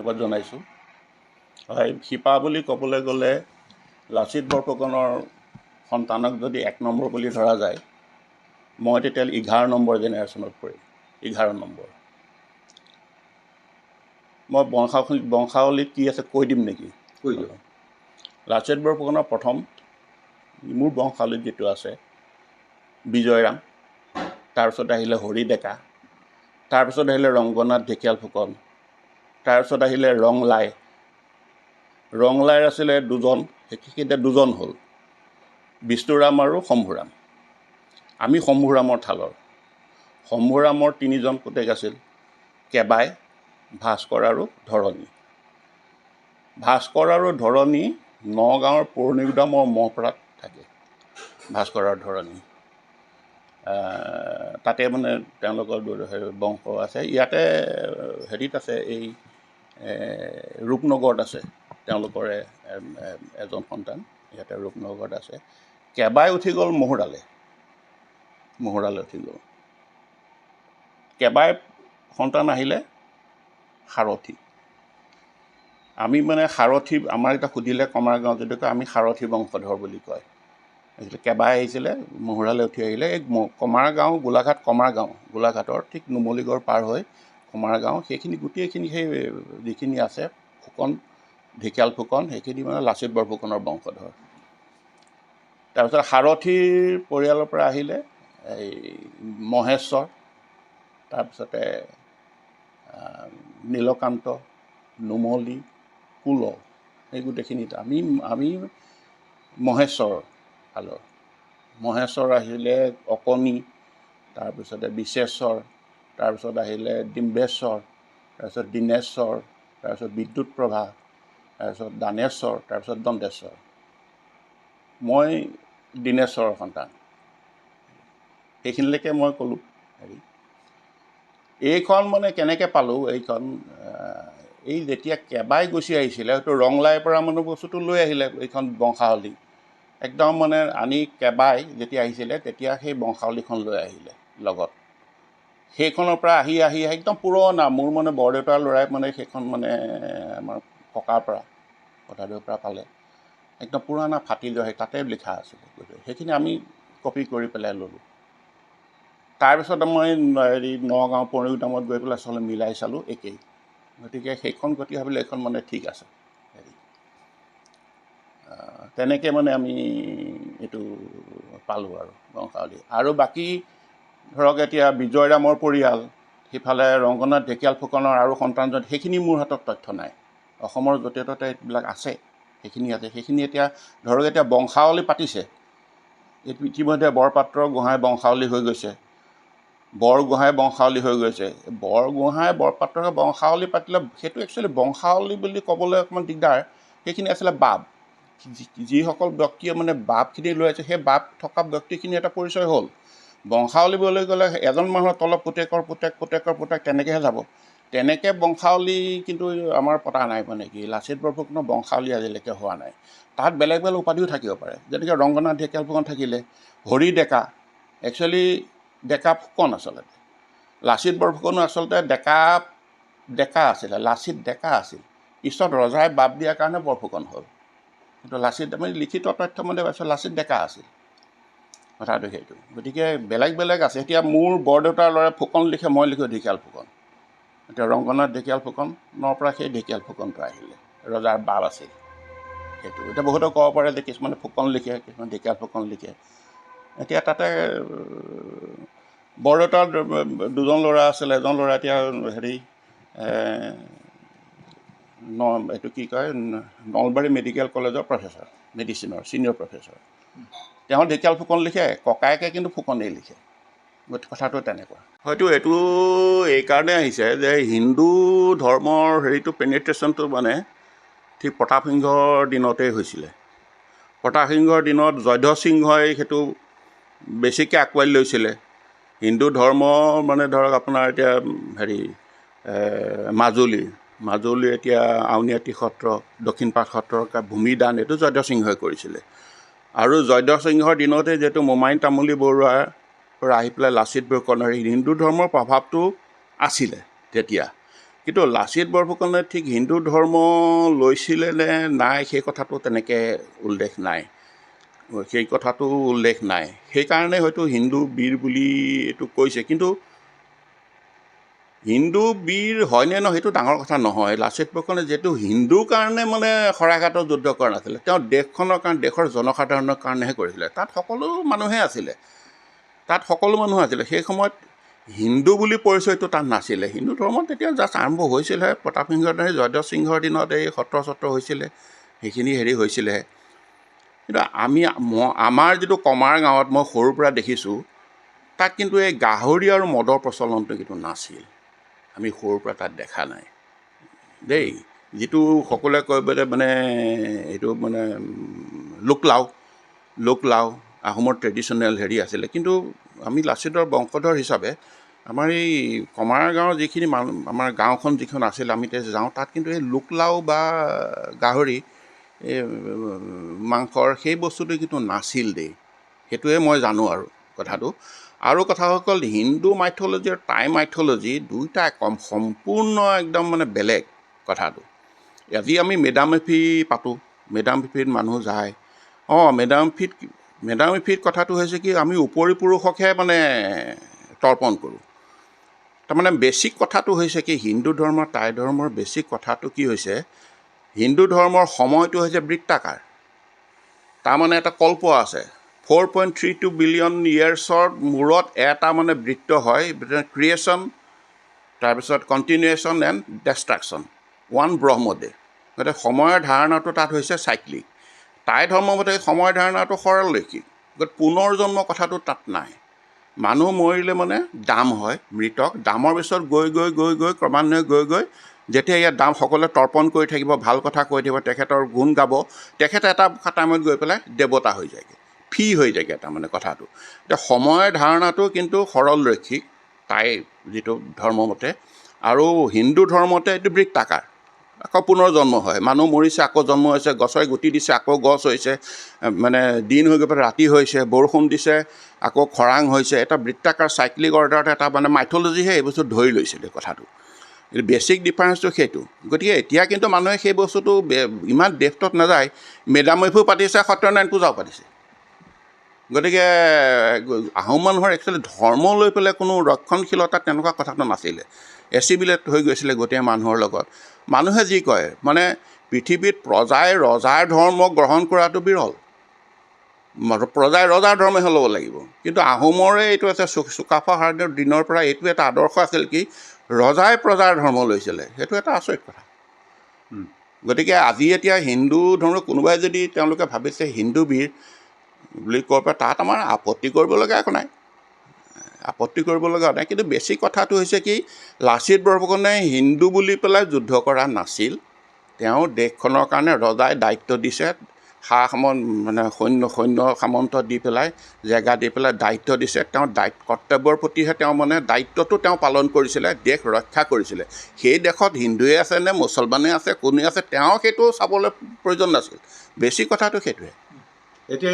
ধন্যবাদ জনাইছোঁ। হয়, শিপা বুলি ক'বলৈ গ'লে লাচিত বৰফুকনৰ সন্তানক যদি 1 নম্বৰ বুলি ধৰা যায়, মই তেতিয়া 11 নম্বৰ জেনেৰেশ্যনত পৰিম। 11 নম্বৰ। মই বংশাৱলীত কি আছে কৈ দিম নেকি? কৈ দিয়ক। লাচিত বৰফুকনৰ প্ৰথম মোৰ বংশাৱলীত যিটো আছে বিজয়ৰাম, তাৰপিছত আহিলে হৰি ডেকা, তাৰপিছত আহিলে ৰংগনাথ ঢেকীয়াল ফুকন, তাৰপিছত আহিলে ৰংলাই। ৰংলাইৰ আছিলে 2জন, সেইকেইটা 2জন হ'ল, বিষ্ণুৰাম আৰু শম্ভুৰাম। আমি শম্ভুৰামৰ থালৰ। শম্ভুৰামৰ 3জন পুতেক আছিল, কেবাই, ভাস্কৰ আৰু ধৰণী। ভাস্কৰ আৰু ধৰণী নগাঁৱৰ পৌৰ্ণিগুদামৰ মহপাৰাত থাকে। ভাস্কৰ আৰু ধৰণী তাতে মানে তেওঁলোকৰ বংশ আছে। ইয়াতে হেৰিত আছে, এই ৰূপনগৰত আছে তেওঁলোকৰে এজন সন্তান, ইয়াতে ৰূপনগৰত আছে। কেবাই উঠি গ'ল মহুৰালে উঠি গ'ল। কেবাই সন্তান আহিলে সাৰথি। আমি মানে সাৰথি, আমাৰ এতিয়া সুধিলে কমাৰগাঁও যদি কয়, আমি সাৰথি বংশধৰ বুলি কয়। কেবাই আহিছিলে, মহুৰালে উঠি আহিলে। এই কমাৰগাঁও, গোলাঘাটৰ ঠিক নুমলীগড় পাৰ হৈ কমাৰগাঁও, সেইখিনি গোটেইখিনি সেই যিখিনি আছে ফুকন, ঢেকীয়াল ফুকন, সেইখিনি মানে লাচিত বৰফুকনৰ বংশধৰ। তাৰপিছত সাৰথিৰ পৰিয়ালৰ পৰা আহিলে এই মহেশ্বৰ, তাৰপিছতে নীলকান্ত, নুমলী, কুল, এই গোটেইখিনিত আমি মহেশ্বৰৰ ফালৰ। মহেশ্বৰ আহিলে অকণি, তাৰপিছতে বিশেশ্বৰ, তাৰপিছত আহিলে ডিম্বেশ্বৰ, তাৰপিছত দীনেশ্বৰ, তাৰপিছত বিদ্যুৎ প্ৰভা, তাৰপিছত দানেশ্বৰ, তাৰপিছত দন্তেশ্বৰ। মই দীনেশ্বৰৰ সন্তান। সেইখিনিলৈকে মই ক'লোঁ। এইখন মানে কেনেকৈ পালোঁ, এই যেতিয়া কেবাই গুচি আহিছিলে, হয়তো ৰংলাইৰ পৰা মানে বস্তুটো লৈ আহিলে এইখন বংশাৱলী। একদম মানে আনি কেবাই যেতিয়া আহিছিলে তেতিয়া সেই বংশাৱলীখন লৈ আহিলে লগত। সেইখনৰ পৰা আহি একদম পুৰণা, মোৰ মানে বৰদেউতাৰ ল'ৰাই মানে সেইখন মানে আমাৰ ককাৰ পৰা, ককাদেউৰ পৰা পালে। একদম পুৰণা ফাটি যোৱা, তাতে লিখা আছিলে। সেইখিনি আমি কপি কৰি পেলাই ল'লোঁ। তাৰপিছত মই নগাঁও পৌৰ্ণিগুদামত গৈ পেলাই আচলতে মিলাই চালোঁ, একেই। গতিকে সেইখন গতি ভাবিলে এইখন মানে ঠিক আছে। তেনেকৈ মানে আমি এইটো পালোঁ আৰু বংশাৱলী। আৰু বাকী ধৰক এতিয়া বিজয়ৰামৰ পৰিয়াল, সিফালে ৰংগনাথ ঢেকীয়াল ফুকনৰ আৰু সন্তানজন, সেইখিনি মোৰ হাতত তথ্য নাই। অসমৰ য'তে ত'তে এইবিলাক আছে, সেইখিনি আছে। সেইখিনি এতিয়া ধৰক এতিয়া বংশাৱলী পাতিছে, ইতিমধ্যে বৰপাত্ৰ গোহাঁই বংশাৱলী হৈ গৈছে, বৰগোহাঁই বংশাৱলী হৈ গৈছে। বৰগোহাঁই বৰপাত্ৰকে বংশাৱলী পাতিলে সেইটো একচুৱেলি বংশাৱলী বুলি ক'বলৈ অকণমান দিগদাৰ। সেইখিনি আছিলে বাপ, যিসকল ব্যক্তিয়ে মানে বাপখিনি লৈ আছে, সেই বাপ থকা ব্যক্তিখিনি এটা পৰিচয় হ'ল। বংশাৱলী বুলি ক'লে এজন মানুহৰ তলত পুতেকৰ পুতেক তেনেকৈহে যাব। তেনেকৈ বংশাৱলী কিন্তু আমাৰ পতা নাই। মানে কি, লাচিত বৰফুকনৰ বংশাৱলী আজিলৈকে হোৱা নাই। তাত বেলেগ বেলেগ উপাধিও থাকিব পাৰে, যেনেকৈ ৰংগনাথ ঢেকীয়াল ফুকন থাকিলে, হৰি ডেকা, একচুৱেলি ডেকা ফুকন আচলতে। লাচিত বৰফুকনো আচলতে ডেকা আছিলে, লাচিত ডেকা আছিল। পিছত ৰজাই বাপ দিয়াৰ কাৰণে বৰফুকন হ'ল। কিন্তু লাচিত, আমি লিখিত তথ্য মতে পাইছোঁ লাচিত ডেকা আছিল, কথাটো সেইটো। গতিকে বেলেগ বেলেগ আছে। এতিয়া মোৰ বৰদেউতাৰ ল'ৰাই ফুকন লিখে, মই লিখোঁ ঢেকীয়াল ফুকন। এতিয়া ৰংগনাথ ঢেকীয়াল ফুকনৰ পৰা সেই ঢেকীয়াল ফুকনটো আহিলে, ৰজাৰ বাপ আছিল সেইটো। এতিয়া বহুতে ক'ব পাৰে যে কিছুমানে ফুকন লিখে, কিছুমানে ঢেকীয়াল ফুকন লিখে। এতিয়া তাতে বৰদেউতাৰ 2জন ল'ৰা আছিলে। এজন ল'ৰা এতিয়া এইটো কি কয়, নলবাৰী মেডিকেল কলেজৰ প্ৰফেচৰ, মেডিচিনৰ ছিনিয়ৰ প্ৰফেচৰ। তেওঁ ঢেকীয়াল ফুকন লিখে, ককায়েকে কিন্তু ফুকনেই লিখে। গতিকে কথাটো তেনেকুৱা। হয়তো এইটো এইকাৰণে আহিছে যে হিন্দু ধৰ্মৰ হেৰিটো পেনিট্ৰেশ্যনটো মানে ঠিক প্ৰতাপ সিংহৰ দিনতেই হৈছিলে। প্ৰতাপ সিংহৰ দিনত জয়ধ্বজ সিংহই সেইটো বেছিকৈ আঁকোৱালি লৈছিলে। হিন্দু ধৰ্ম মানে ধৰক আপোনাৰ এতিয়া মাজুলী এতিয়া আউনীআটী সত্ৰ, দক্ষিণপাট সত্ৰৰ ভূমিদান, এইটো জয়ধ্বজ সিংহই কৰিছিলে। আৰু জয়ধ্বজ সিংহৰ দিনতে যিহেতু মোমাইন তামুলী বৰুৱাৰ পৰা আহি পেলাই লাচিত বৰফুকনৰ হিন্দু ধৰ্মৰ প্ৰভাৱটো আছিলে তেতিয়া। কিন্তু লাচিত বৰফুকনে ঠিক হিন্দু ধৰ্ম লৈছিলে নে নাই সেই কথাটো তেনেকৈ উল্লেখ নাই, সেই কথাটো উল্লেখ নাই। সেইকাৰণে হয়তো হিন্দু বীৰ বুলি এইটো কৈছে। কিন্তু হিন্দু বীৰ হয়নে নহয় সেইটো ডাঙৰ কথা নহয়। লাচিত বৰফুকনে যিহেতু হিন্দুৰ কাৰণে মানে শৰাইঘাটত যুদ্ধ কৰা নাছিলে, তেওঁ দেশখনৰ কাৰণে, দেশৰ জনসাধাৰণৰ কাৰণেহে কৰিছিলে। তাত সকলো মানুহে আছিলে, সেই সময়ত হিন্দু বুলি পৰিচয়টো তাত নাছিলে। হিন্দু ধৰ্ম তেতিয়া জাষ্ট আৰম্ভ হৈছিলেহে, প্ৰতাপ সিংহৰ জয়ধ্বজ সিংহৰ দিনত এই সত্ৰ হৈছিলে, সেইখিনি হৈছিলেহে। কিন্তু আমাৰ যিটো কমাৰ গাঁৱত মই সৰুৰ পৰা দেখিছোঁ, তাত কিন্তু এই গাহৰি আৰু মদৰ প্ৰচলনটো কিন্তু নাছিল। আমি সৰুৰ পৰা তাত দেখা নাই দেই। যিটো সকলোৱে কয় মানে এইটো মানে লোকলাও আহোমৰ ট্ৰেডিশ্যনেল আছিলে। কিন্তু আমি লাচিতৰ বংশধৰ হিচাপে আমাৰ এই কমাৰ গাঁৱৰ যিখিনি আমাৰ গাঁওখন যিখন আছিল, আমি যাওঁ তাত কিন্তু এই লোকলাও বা গাহৰি এই মাংসৰ সেই বস্তুটো কিন্তু নাছিল দেই। সেইটোৱে মই জানো আৰু কথাটো। আৰু কথা হ'ল হিন্দু মাইথ'লজি আৰু টাই মাইথ'লজি দুইটা সম্পূৰ্ণ একদম মানে বেলেগ কথাটো। আজি আমি মেডাম মেফি পাতোঁ, মেডাম মেফিত মানুহ যায়। মেডাম মেফিত কথাটো হৈছে কি, আমি উপৰি পুৰুষকহে মানে তৰ্পণ কৰোঁ। তাৰমানে বেছিক কথাটো হৈছে কি, হিন্দু ধৰ্ম টাই ধৰ্মৰ বেছিক কথাটো কি হৈছে, হিন্দু ধৰ্মৰ সময়টো হৈছে বৃত্তাকাৰ। তাৰমানে এটা কল্প আছে, 4.32 বিলিয়ন ইয়েৰ্ছৰ মূৰত এটা মানে বৃত্ত হয়, ক্ৰিয়েশ্যন, তাৰপিছত কণ্টিনিউৱেশ্যন এণ্ড ডেষ্ট্ৰাকশ্যন, ওৱান ব্ৰহ্মদে। গতিকে সময়ৰ ধাৰণাটো তাত হৈছে চাইক্লিক। টাই ধৰ্মমতে সময়ৰ ধাৰণাটো সৰলৰৈখিক। গতিকে পুনৰ জন্ম কথাটো তাত নাই। মানুহ মৰিলে মানে দাম হয়, মৃতক দামৰ পিছত গৈ ক্ৰমান্বয়ে গৈ যেতিয়া ইয়াত দাম সকলোৱে তৰ্পণ কৰি থাকিব, ভাল কথা কৈ থাকিব, তেখেতৰ গুণ গাব, তেখেতে এটা টাইমত গৈ পেলাই দেৱতা হৈ যায়গৈ, ফি হৈ যায়গৈ তাৰমানে কথাটো। এতিয়া সময়ৰ ধাৰণাটো কিন্তু সৰলৰৈখিক টাই যিটো ধৰ্মমতে, আৰু হিন্দু ধৰ্মতে এইটো বৃত্তাকাৰ। আকৌ পুনৰ জন্ম হয়, মানুহ মৰিছে আকৌ জন্ম হৈছে, গছৰে গুটি দিছে আকৌ গছ হৈছে, মানে দিন হৈ গৈ পেলাই ৰাতি হৈছে, বৰষুণ দিছে আকৌ খৰাং হৈছে। এটা বৃত্তাকাৰ চাইক্লিক অৰ্ডাৰত এটা মানে মাইথ'লজিহে এই বস্তু ধৰি লৈছিলে কথাটো। বেছিক ডিফাৰেঞ্চটো সেইটো। গতিকে এতিয়া কিন্তু মানুহে সেই বস্তুটো ইমান ডেফটত নাযায়। মেডাম মেফিও পাতিছে, সত্যনাৰায়ণ পূজাও পাতিছে। গতিকে আহোম মানুহৰ একচুৱেলি ধৰ্ম লৈ পেলাই কোনো ৰক্ষণশীলতা তেনেকুৱা কথাটো নাছিলে, এচিবিলেট হৈ গৈছিলে গোটেই মানুহৰ লগত। মানুহে যি কয় মানে পৃথিৱীত প্ৰজাই ৰজাৰ ধৰ্ম গ্ৰহণ কৰাটো বিৰল, প্ৰজাই ৰজাৰ ধৰ্মহে ল'ব লাগিব। কিন্তু আহোমৰে এইটো আছে, চুকাফা হাৰ্ডিৰ দিনৰ পৰা এইটো এটা আদৰ্শ আছিল কি, ৰজাই প্ৰজাৰ ধৰ্ম লৈছিলে। সেইটো এটা আচৰিত কথা। গতিকে আজি এতিয়া হিন্দু ধৰ্ম কোনোবাই যদি তেওঁলোকে ভাবিছে হিন্দু বীৰ বুলি কৈ পেলাই, তাত আমাৰ আপত্তি কৰিবলগীয়া একো নাই, কিন্তু বেছিক কথাটো হৈছে কি, লাচিত বৰফুকনে হিন্দু বুলি পেলাই যুদ্ধ কৰা নাছিল। তেওঁ দেশখনৰ কাৰণে ৰজাই দায়িত্ব দিছে, মানে সৈন্য সামন্ত দি পেলাই, জেগা দি পেলাই দায়িত্ব দিছে। তেওঁ কৰ্তব্যৰ প্ৰতিহে তেওঁ মানে দায়িত্বটো তেওঁ পালন কৰিছিলে, দেশ ৰক্ষা কৰিছিলে। সেই দেশত হিন্দুৱে আছে নে মুছলমানে আছে, কোনে আছে, তেওঁ সেইটো চাবলৈ প্ৰয়োজন নাছিল। বেছিক কথাটো সেইটোৱে। এতিয়া